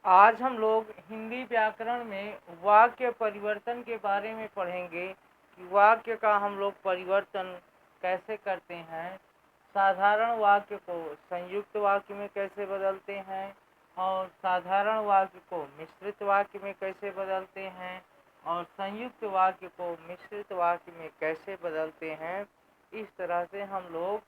आज हम लोग हिंदी व्याकरण में वाक्य परिवर्तन के बारे में पढ़ेंगे कि वाक्य का हम लोग परिवर्तन कैसे करते हैं, साधारण वाक्य को संयुक्त वाक्य में कैसे बदलते हैं और साधारण वाक्य को मिश्रित वाक्य में कैसे बदलते हैं और संयुक्त वाक्य को मिश्रित वाक्य में कैसे बदलते हैं। इस तरह से हम लोग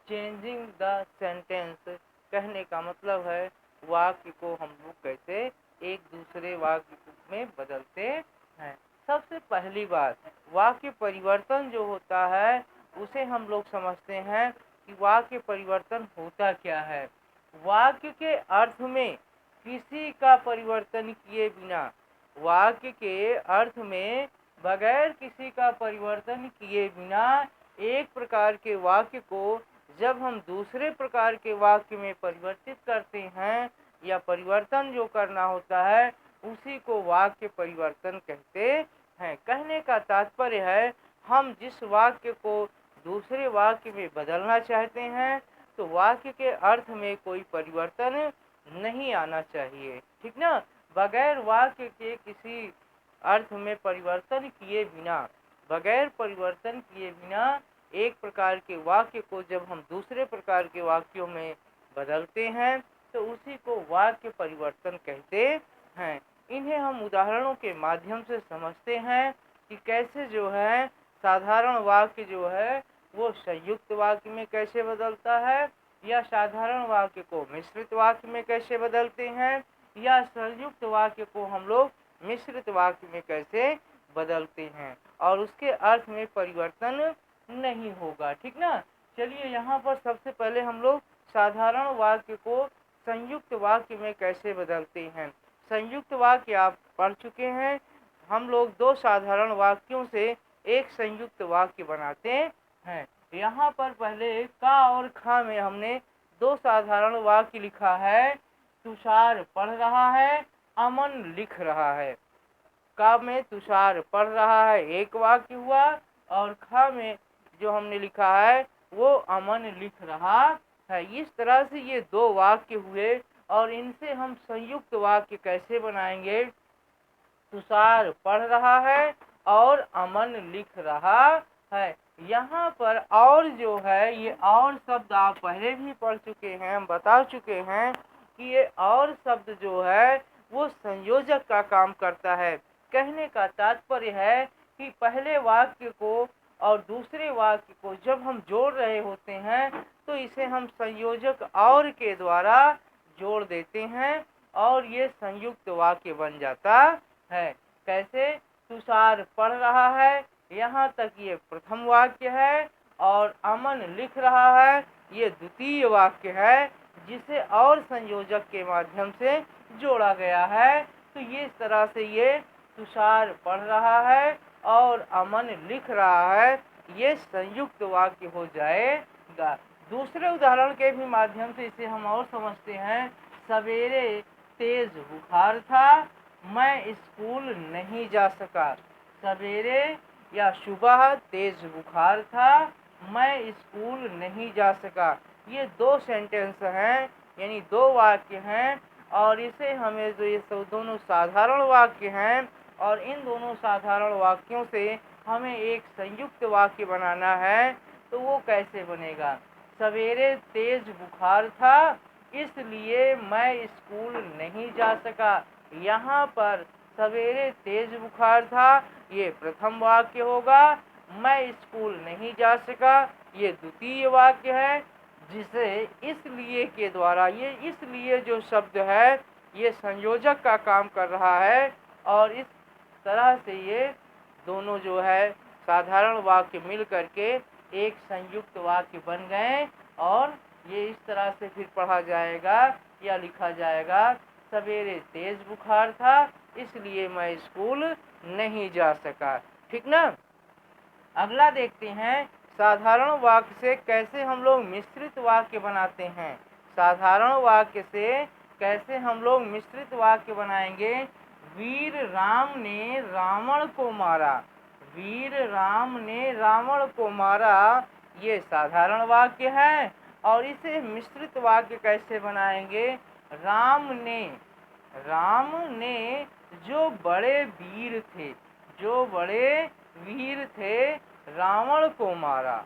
चेंजिंग द सेंटेंस कहने का मतलब है वाक्य को हम लोग कैसे एक दूसरे वाक्य में बदलते हैं। सबसे पहली बात, वाक्य परिवर्तन जो होता है उसे हम लोग समझते हैं कि वाक्य परिवर्तन होता क्या है। वाक्य के अर्थ में किसी का परिवर्तन किए बिना, वाक्य के अर्थ में बगैर किसी का परिवर्तन किए बिना एक प्रकार के वाक्य को जब हम दूसरे प्रकार के वाक्य में परिवर्तित करते हैं या परिवर्तन जो करना होता है उसी को वाक्य परिवर्तन कहते हैं। कहने का तात्पर्य है हम जिस वाक्य को दूसरे वाक्य में बदलना चाहते हैं तो वाक्य के अर्थ में कोई परिवर्तन नहीं आना चाहिए, ठीक ना। बगैर वाक्य के किसी अर्थ में परिवर्तन किए बिना, बगैर परिवर्तन किए बिना एक प्रकार के वाक्य को जब हम दूसरे प्रकार के वाक्यों में बदलते हैं तो उसी को वाक्य परिवर्तन कहते हैं। इन्हें हम उदाहरणों के माध्यम से समझते हैं कि कैसे जो है साधारण वाक्य जो है वो संयुक्त वाक्य में कैसे बदलता है, या साधारण वाक्य को मिश्रित वाक्य में कैसे बदलते हैं, या संयुक्त वाक्य को हम लोग मिश्रित वाक्य में कैसे बदलते हैं और उसके अर्थ में परिवर्तन नहीं होगा, ठीक ना। चलिए यहाँ पर सबसे पहले हम लोग साधारण वाक्य को संयुक्त वाक्य में कैसे बदलते हैं। संयुक्त वाक्य आप पढ़ चुके हैं। हम लोग दो साधारण वाक्यों से एक संयुक्त वाक्य बनाते हैं। यहाँ पर पहले का और खा में हमने दो साधारण वाक्य लिखा है। तुषार पढ़ रहा है, अमन लिख रहा है। का में तुषार पढ़ रहा है एक वाक्य हुआ और खा में जो हमने लिखा है वो अमन लिख रहा है। इस तरह से ये दो वाक्य हुए और इनसे हम संयुक्त वाक्य कैसे बनाएंगे। तुषार पढ़ रहा है और अमन लिख रहा है। यहाँ पर और जो है ये और शब्द आप पहले भी पढ़ चुके हैं, हम बता चुके हैं कि ये और शब्द जो है वो संयोजक का काम करता है। कहने का तात्पर्य है कि पहले वाक्य को और दूसरे वाक्य को जब हम जोड़ रहे होते हैं तो इसे हम संयोजक और के द्वारा जोड़ देते हैं और ये संयुक्त वाक्य बन जाता है। कैसे, तुषार पढ़ रहा है यहाँ तक ये प्रथम वाक्य है और अमन लिख रहा है ये द्वितीय वाक्य है जिसे और संयोजक के माध्यम से जोड़ा गया है। तो ये इस तरह से ये तुषार पढ़ रहा है और अमन लिख रहा है ये संयुक्त वाक्य हो जाएगा। दूसरे उदाहरण के भी माध्यम से इसे हम और समझते हैं। सवेरे तेज बुखार था, मैं स्कूल नहीं जा सका। सवेरे या सुबह तेज बुखार था, मैं स्कूल नहीं जा सका। ये दो सेंटेंस हैं, यानी दो वाक्य हैं और इसे हमें जो ये सब दोनों साधारण वाक्य हैं और इन दोनों साधारण वाक्यों से हमें एक संयुक्त वाक्य बनाना है। तो वो कैसे बनेगा। सवेरे तेज बुखार था इसलिए मैं स्कूल नहीं जा सका। यहाँ पर सवेरे तेज बुखार था ये प्रथम वाक्य होगा, मैं स्कूल नहीं जा सका ये द्वितीय वाक्य है। जिसे इसलिए के द्वारा, ये इसलिए जो शब्द है ये संयोजक का काम कर रहा है और इस तरह से ये दोनों जो है साधारण वाक्य मिल करके एक संयुक्त वाक्य बन गए और ये इस तरह से फिर पढ़ा जाएगा या लिखा जाएगा। सवेरे तेज बुखार था इसलिए मैं स्कूल नहीं जा सका, ठीक ना। अगला देखते हैं साधारण वाक्य से कैसे हम लोग मिश्रित वाक्य बनाते हैं। साधारण वाक्य से कैसे हम लोग मिश्रित वाक्य बनाएंगे। वीर राम ने रावण को मारा, वीर राम ने रावण को मारा ये साधारण वाक्य है और इसे मिश्रित वाक्य कैसे बनाएंगे। राम ने राम ने जो बड़े वीर थे रावण को मारा।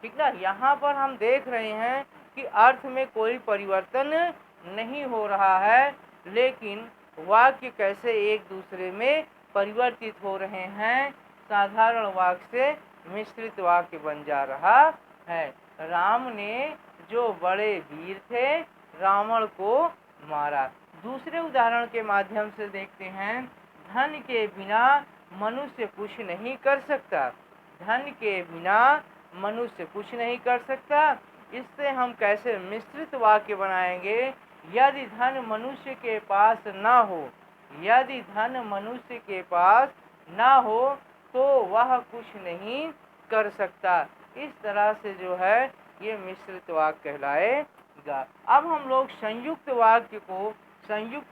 ठीक ना। यहाँ पर हम देख रहे हैं कि अर्थ में कोई परिवर्तन नहीं हो रहा है, लेकिन वाक्य कैसे एक दूसरे में परिवर्तित हो रहे हैं। साधारण वाक्य से मिश्रित वाक्य बन जा रहा है। राम ने जो बड़े वीर थे रावण को मारा। दूसरे उदाहरण के माध्यम से देखते हैं। धन के बिना मनुष्य कुछ नहीं कर सकता। धन के बिना मनुष्य कुछ नहीं कर सकता। इससे हम कैसे मिश्रित वाक्य बनाएंगे। यदि धन मनुष्य के पास ना हो, यदि धन मनुष्य के पास ना हो तो वह कुछ नहीं कर सकता। इस तरह से जो है ये मिश्रित वाक्य कहलाएगा। अब हम लोग संयुक्त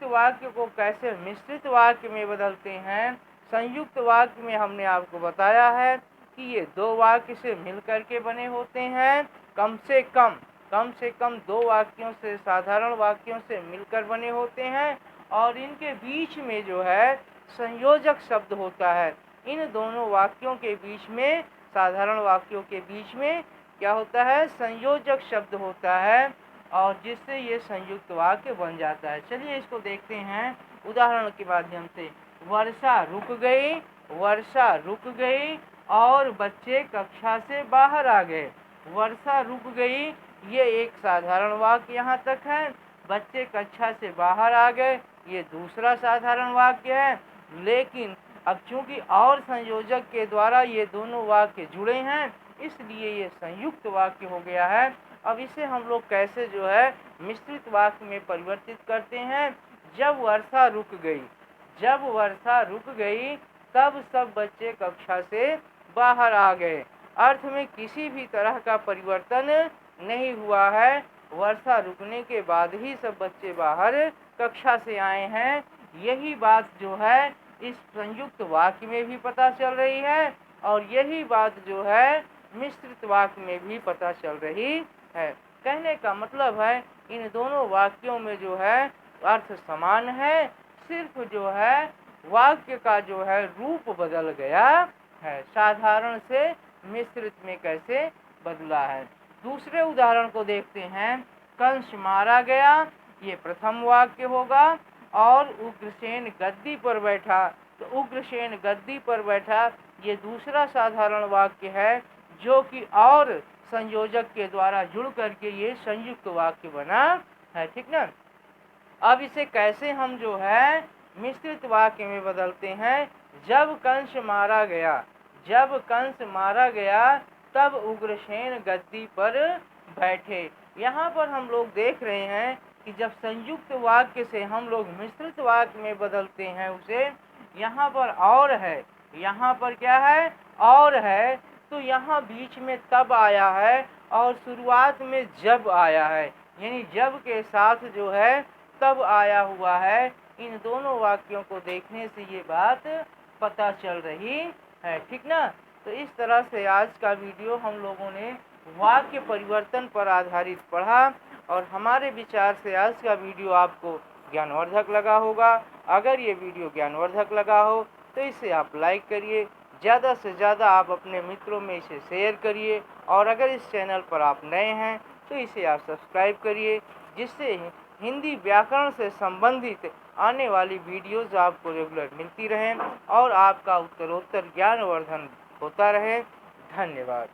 वाक्य को कैसे मिश्रित वाक्य में बदलते हैं। संयुक्त वाक्य में हमने आपको बताया है कि ये दो वाक्य से मिलकर के बने होते हैं। कम से कम दो वाक्यों से, साधारण वाक्यों से मिलकर बने होते हैं और इनके बीच में जो है संयोजक शब्द होता है। इन दोनों वाक्यों के बीच में, साधारण वाक्यों के बीच में क्या होता है, संयोजक शब्द होता है और जिससे ये संयुक्त वाक्य बन जाता है। चलिए इसको देखते हैं उदाहरण के माध्यम से। वर्षा रुक गई और बच्चे कक्षा से बाहर आ गए। वर्षा रुक गई ये एक साधारण वाक्य यहाँ तक है। बच्चे कक्षा से बाहर आ गए ये दूसरा साधारण वाक्य है। लेकिन अब चूंकि और संयोजक के द्वारा ये दोनों वाक्य जुड़े हैं इसलिए ये संयुक्त वाक्य हो गया है। अब इसे हम लोग कैसे जो है मिश्रित वाक्य में परिवर्तित करते हैं। जब वर्षा रुक गई तब सब बच्चे कक्षा से बाहर आ गए। अर्थ में किसी भी तरह का परिवर्तन नहीं हुआ है। वर्षा रुकने के बाद ही सब बच्चे बाहर कक्षा से आए हैं। यही बात जो है इस संयुक्त वाक्य में भी पता चल रही है और यही बात जो है मिश्रित वाक्य में भी पता चल रही है। कहने का मतलब है इन दोनों वाक्यों में जो है अर्थ समान है, सिर्फ जो है वाक्य का जो है रूप बदल गया है। साधारण से मिश्रित में कैसे बदला है। दूसरे उदाहरण को देखते हैं। कंस मारा गया ये प्रथम वाक्य होगा और उग्रसेन गद्दी पर बैठा, तो उग्रसेन गद्दी पर बैठा ये दूसरा साधारण वाक्य है जो कि और संयोजक के द्वारा जुड़ करके ये संयुक्त वाक्य बना है। ठीक ना। अब इसे कैसे हम जो है मिश्रित वाक्य में बदलते हैं। जब कंस मारा गया तब उग्रसेन गद्दी पर बैठे। यहाँ पर हम लोग देख रहे हैं कि जब संयुक्त वाक्य से हम लोग मिश्रित वाक्य में बदलते हैं उसे, यहाँ पर और है, यहाँ पर क्या है और है, तो यहाँ बीच में तब आया है और शुरुआत में जब आया है, यानी जब के साथ जो है तब आया हुआ है। इन दोनों वाक्यों को देखने से ये बात पता चल रही है। ठीक ना। तो इस तरह से आज का वीडियो हम लोगों ने वाक्य परिवर्तन पर आधारित पढ़ा और हमारे विचार से आज का वीडियो आपको ज्ञानवर्धक लगा होगा। अगर ये वीडियो ज्ञानवर्धक लगा हो तो इसे आप लाइक करिए, ज़्यादा से ज़्यादा आप अपने मित्रों में इसे शेयर करिए और अगर इस चैनल पर आप नए हैं तो इसे आप सब्सक्राइब करिए, जिससे हिंदी व्याकरण से संबंधित आने वाली वीडियोज़ आपको रेगुलर मिलती रहें और आपका उत्तरोत्तर ज्ञानवर्धन होता रहे। धन्यवाद।